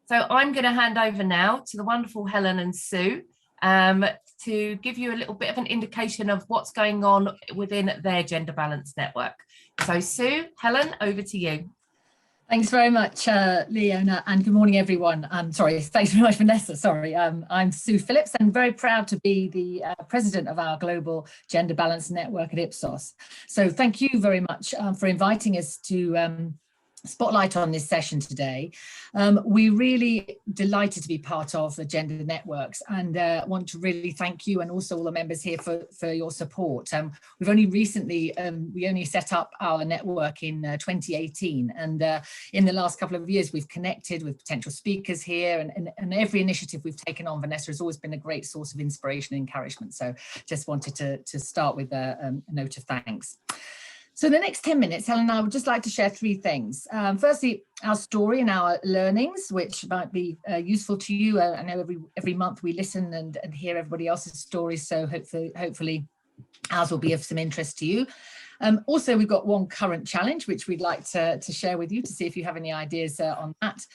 So I'm going to hand over now to the wonderful Helen and Sue to give you a little bit of an indication of what's going on within their Gender Balance Network. So Sue, Helen, over to you. Thanks very much, Leona, and good morning, everyone. Thanks very much, Vanessa. I'm Sue Phillips and very proud to be the president of our Global Gender Balance Network at Ipsos. So thank you very much for inviting us to spotlight on this session today. We're really delighted to be part of the Gender Networks and want to really thank you and also all the members here for your support. We've only recently, we only set up our network in 2018, and in the last couple of years we've connected with potential speakers here, and every initiative we've taken on, Vanessa, has always been a great source of inspiration and encouragement. So just wanted to start with a note of thanks. So in the next 10 minutes, Helen and I would just like to share three things. Firstly, our story and our learnings, which might be useful to you. I know every month we listen and hear everybody else's stories, so hopefully ours will be of some interest to you. Also, we've got one current challenge, which we'd like to share with you to see if you have any ideas on that.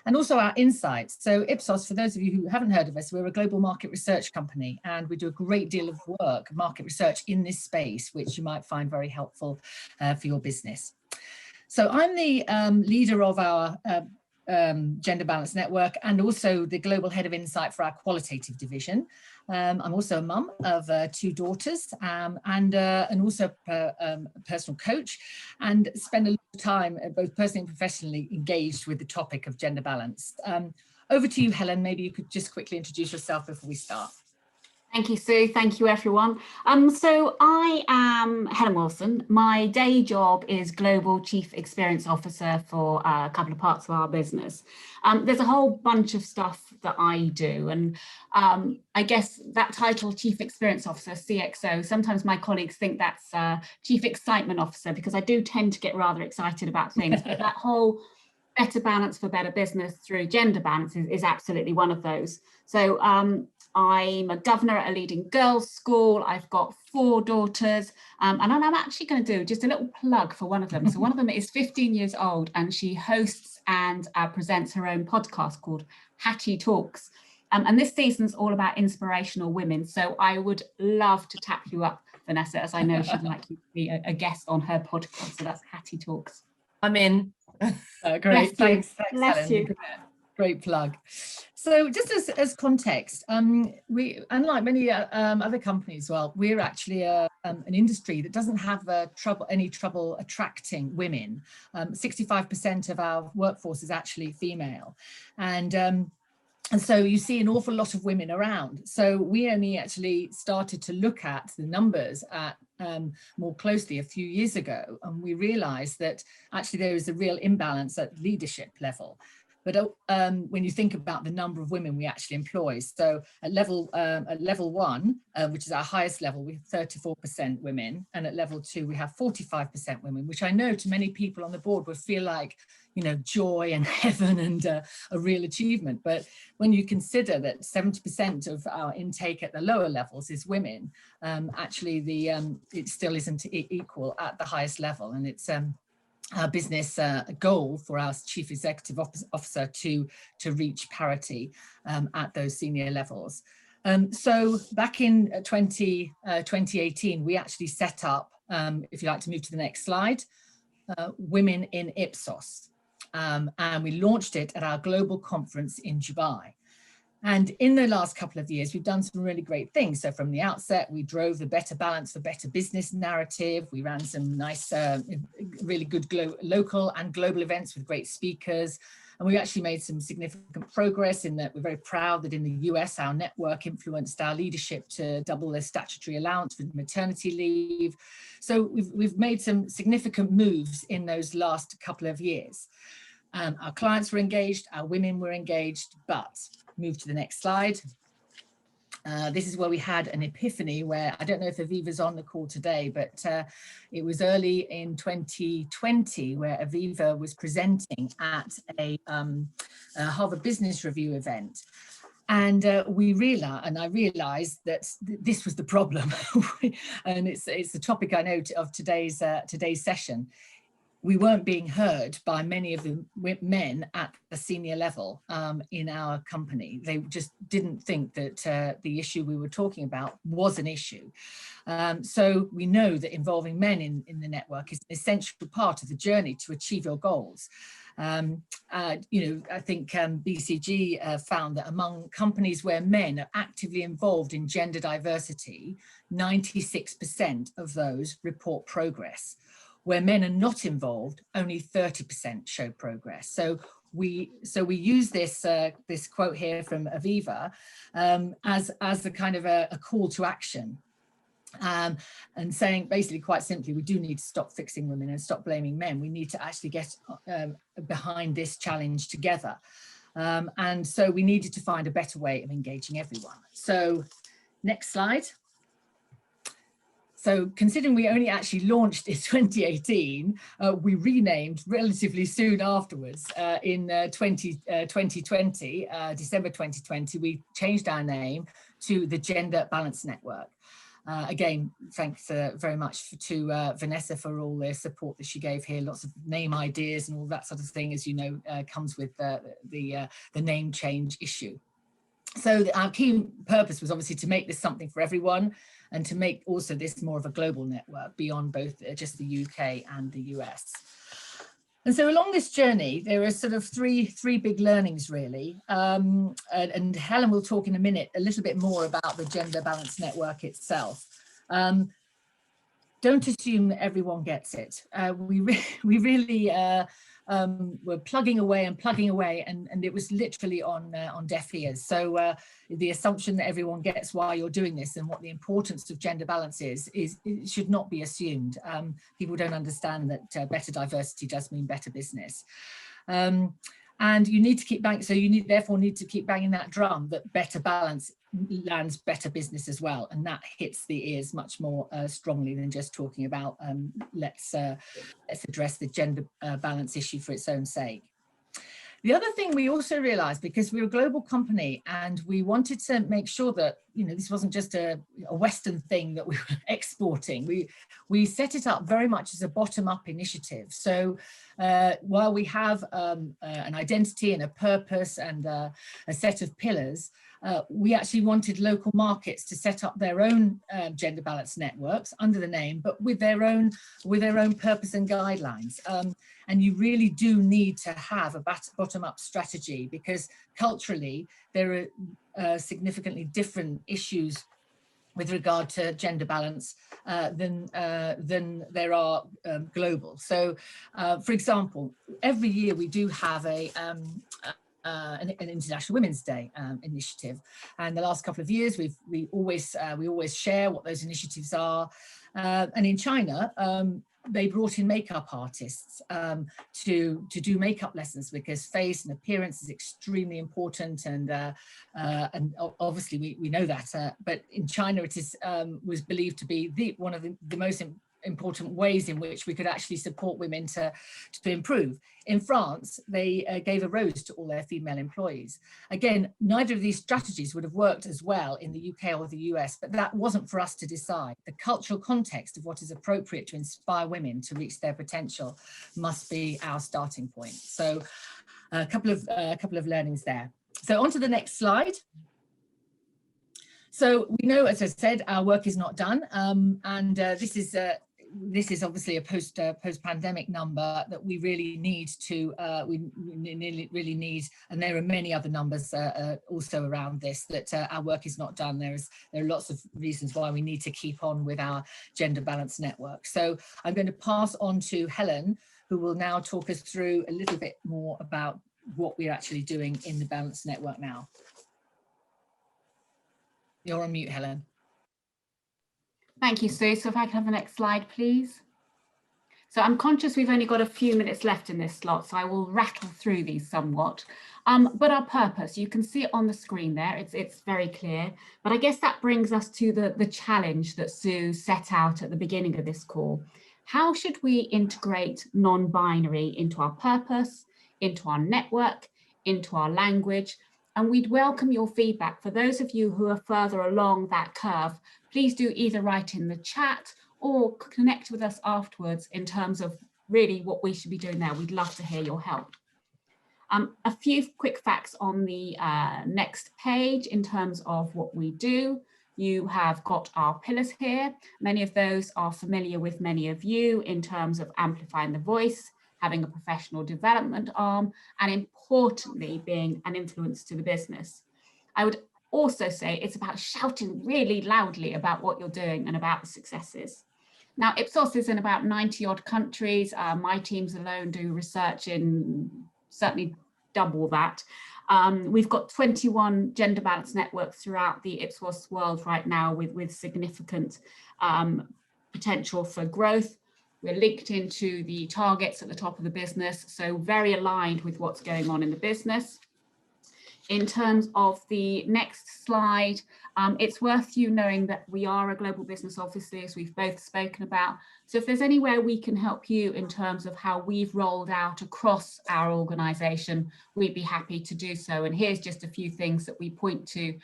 And also our insights. So Ipsos, for those of you who haven't heard of us, we're a global market research company, and we do a great deal of work, market research in this space, which you might find very helpful for your business. So I'm the leader of our Gender Balance Network and also the Global Head of Insight for our qualitative division. I'm also a mum of two daughters and also a personal coach, and spend a lot of time both personally and professionally engaged with the topic of gender balance. Over to you, Helen. Maybe you could just quickly introduce yourself before we start. Thank you, Sue. Thank you, everyone. So I am Helen Wilson. My day job is Global Chief Experience Officer for a couple of parts of our business. There's a whole bunch of stuff that I do. And I guess that title, Chief Experience Officer, CXO, sometimes my colleagues think that's Chief Excitement Officer, because I do tend to get rather excited about things. But that whole better balance for better business through gender balance is absolutely one of those. So I'm a governor at a leading girls' school. I've got 4 daughters, and I'm actually going to do just a little plug for one of them. So one of them is 15 years old, and she hosts and presents her own podcast called Hattie Talks. And this season's all about inspirational women. So I would love to tap you up, Vanessa, as I know she'd like you to be a guest on her podcast. So that's Hattie Talks. I'm in. Great, thanks Bless Helen. You. Great plug. So just as context, we, unlike many other companies, well, we're actually an industry that doesn't have any trouble attracting women. 65% of our workforce is actually female. And so you see an awful lot of women around. So we only actually started to look at the numbers more closely a few years ago, and we realized that actually there is a real imbalance at leadership level. But when you think about the number of women we actually employ, so at level 1, which is our highest level, we have 34% women, and at level 2 we have 45% women, which I know to many people on the board would feel like, you know, joy and heaven and a real achievement. But when you consider that 70% of our intake at the lower levels is women, actually it still isn't equal at the highest level, and it's our business goal for our Chief Executive Officer to reach parity at those senior levels. So back in 2018, we actually set up, if you like to move to the next slide, Women in Ipsos. And we launched it at our global conference in Dubai. And in the last couple of years, we've done some really great things. So from the outset, we drove the better balance for better business narrative. We ran some nice, really good local and global events with great speakers. And we actually made some significant progress in that we're very proud that in the US, our network influenced our leadership to double their statutory allowance for maternity leave. So we've made some significant moves in those last couple of years. Our clients were engaged, our women were engaged, but move to the next slide. This is where we had an epiphany where, I don't know if Aviva's on the call today, but it was early in 2020 where Aviva was presenting at a Harvard Business Review event. And I realized that this was the problem. And it's the topic I know of today's session. we weren't being heard by many of the men at the senior level in our company. They just didn't think that the issue we were talking about was an issue. So we know that involving men in the network is an essential part of the journey to achieve your goals. You know, I think BCG found that among companies where men are actively involved in gender diversity, 96% of those report progress. Where men are not involved, only 30% show progress. So we use this this quote here from Aviva as a kind of a call to action. And saying basically quite simply, we do need to stop fixing women and stop blaming men. We need to actually get behind this challenge together. And so we needed to find a better way of engaging everyone. So next slide. So considering we only actually launched in 2018, we renamed relatively soon afterwards. In 2020, December 2020, we changed our name to the Gender Balance Network. Again, thanks very much to Vanessa for all the support that she gave here. Lots of name ideas and all that sort of thing, as you know, comes with the name change issue. So our key purpose was obviously to make this something for everyone and to make also this more of a global network beyond both just the UK and the US. And so along this journey, there are sort of three big learnings really. And Helen will talk in a minute a little bit more about the Gender Balance Network itself. Don't assume that everyone gets it. We really were plugging away, and it was literally on deaf ears. So the assumption that everyone gets why you're doing this and what the importance of gender balance is it should not be assumed. People don't understand that better diversity does mean better business. And you need to keep banging, so you therefore need to keep banging that drum that better balance lands better business as well, and that hits the ears much more strongly than just talking about let's address the gender balance issue for its own sake. The other thing we also realized, because we're a global company and we wanted to make sure that, you know, this wasn't just a Western thing that we were exporting. We set it up very much as a bottom-up initiative. So while we have an identity and a purpose and a set of pillars, we actually wanted local markets to set up their own gender balance networks under the name, but with their own purpose and guidelines. And you really do need to have a bottom-up strategy, because culturally there are significantly different issues with regard to gender balance than there are global. So, for example, every year we do have an International Women's Day initiative, and the last couple of years we always share what those initiatives are. And in China, they brought in makeup artists to do makeup lessons, because face and appearance is extremely important, and obviously we know that. But in China, it was believed to be one of the most important ways in which we could actually support women to improve. In France, they gave a rose to all their female employees. Again, neither of these strategies would have worked as well in the UK or the US, but that wasn't for us to decide. The cultural context of what is appropriate to inspire women to reach their potential must be our starting point. So a couple of learnings there. So on to the next slide. So we know, as I said, our work is not done, and this is obviously a post-pandemic number that we really need to really need, and there are many other numbers also around this, that our work is not done. There are lots of reasons why we need to keep on with our gender balance network. So I'm going to pass on to Helen, who will now talk us through a little bit more about what we're actually doing in the balance network now. You're on mute, Helen. Thank you, Sue. So if I can have the next slide, please. So I'm conscious we've only got a few minutes left in this slot, so I will rattle through these somewhat. But our purpose, you can see it on the screen there, it's very clear. But I guess that brings us to the challenge that Sue set out at the beginning of this call. How should we integrate non-binary into our purpose, into our network, into our language? And we'd welcome your feedback. For those of you who are further along that curve, please do either write in the chat or connect with us afterwards in terms of really what we should be doing there. We'd love to hear your help. A few quick facts on the next page in terms of what we do. You have got our pillars here. Many of those are familiar with many of you in terms of amplifying the voice, having a professional development arm, and importantly, being an influence to the business. I would also say it's about shouting really loudly about what you're doing and about the successes. Now, Ipsos is in about 90 odd countries. My teams alone do research in certainly double that. We've got 21 gender balance networks throughout the Ipsos world right now with significant potential for growth. We're linked into the targets at the top of the business, so very aligned with what's going on in the business. In terms of the next slide, it's worth you knowing that we are a global business, obviously, as we've both spoken about. So if there's anywhere we can help you in terms of how we've rolled out across our organisation, we'd be happy to do so. And here's just a few things that we point to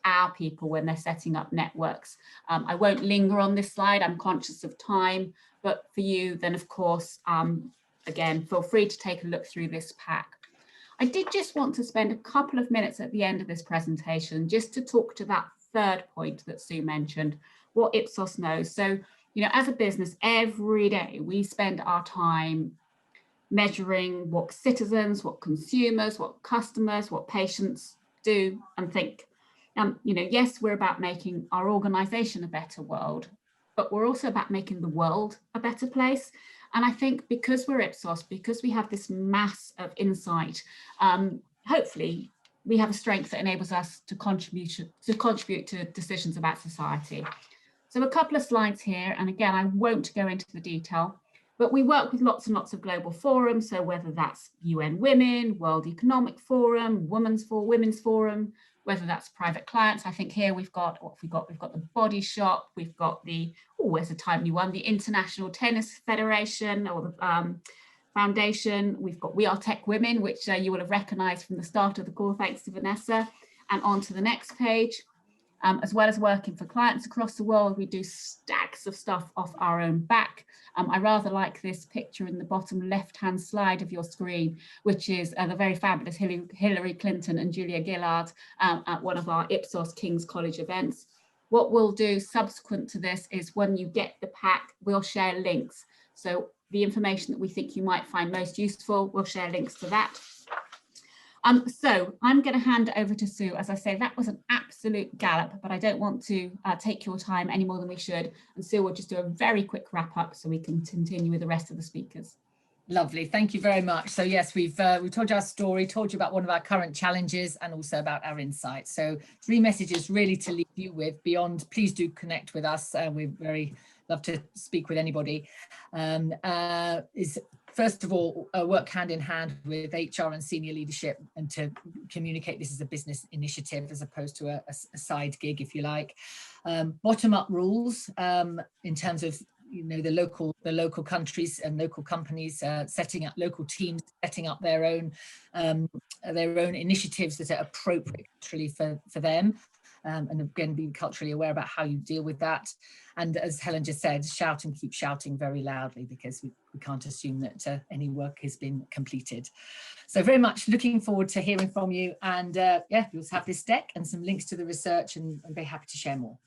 our people when they're setting up networks. I won't linger on this slide, I'm conscious of time, but for you, then of course, again, feel free to take a look through this pack. I did just want to spend a couple of minutes at the end of this presentation just to talk to that third point that Sue mentioned, what Ipsos knows. So, you know, as a business, every day we spend our time measuring what citizens, what consumers, what customers, what patients do and think. You know, yes, we're about making our organisation a better world, but we're also about making the world a better place. And I think because we're Ipsos, because we have this mass of insight, hopefully we have a strength that enables us to contribute to decisions about society. So a couple of slides here, and again, I won't go into the detail, but we work with lots and lots of global forums. So whether that's UN Women, World Economic Forum, Women's Forum, whether that's private clients. I think here we've got what we've got the Body Shop, we've got the, oh, where's a timely one, the International Tennis Federation or the Foundation. We've got We Are Tech Women, which you will have recognized from the start of the call, thanks to Vanessa. And on to the next page. As well as working for clients across the world, we do stacks of stuff off our own back. I rather like this picture in the bottom left-hand slide of your screen, which is the very fabulous Hillary Clinton and Julia Gillard at one of our Ipsos King's College events. What we'll do subsequent to this is when you get the pack, we'll share links. So the information that we think you might find most useful, we'll share links to that. So I'm going to hand over to Sue. As I say, that was an absolute gallop, but I don't want to take your time any more than we should. And Sue will just do a very quick wrap up so we can continue with the rest of the speakers. Lovely, thank you very much. So yes, we've told you our story, told you about one of our current challenges and also about our insights. So 3 messages really to leave you with beyond, please do connect with us. We're very love to speak with anybody. Is first of all, work hand in hand with HR and senior leadership and to communicate this as a business initiative as opposed to a side gig, if you like. Bottom-up rules in terms of, you know, the local countries and local companies setting up local teams, setting up their own initiatives that are appropriate actually for them. And again, being culturally aware about how you deal with that. And as Helen just said, shout and keep shouting very loudly because we can't assume that any work has been completed. So very much looking forward to hearing from you. And yeah, you'll have this deck and some links to the research and I'd be happy to share more.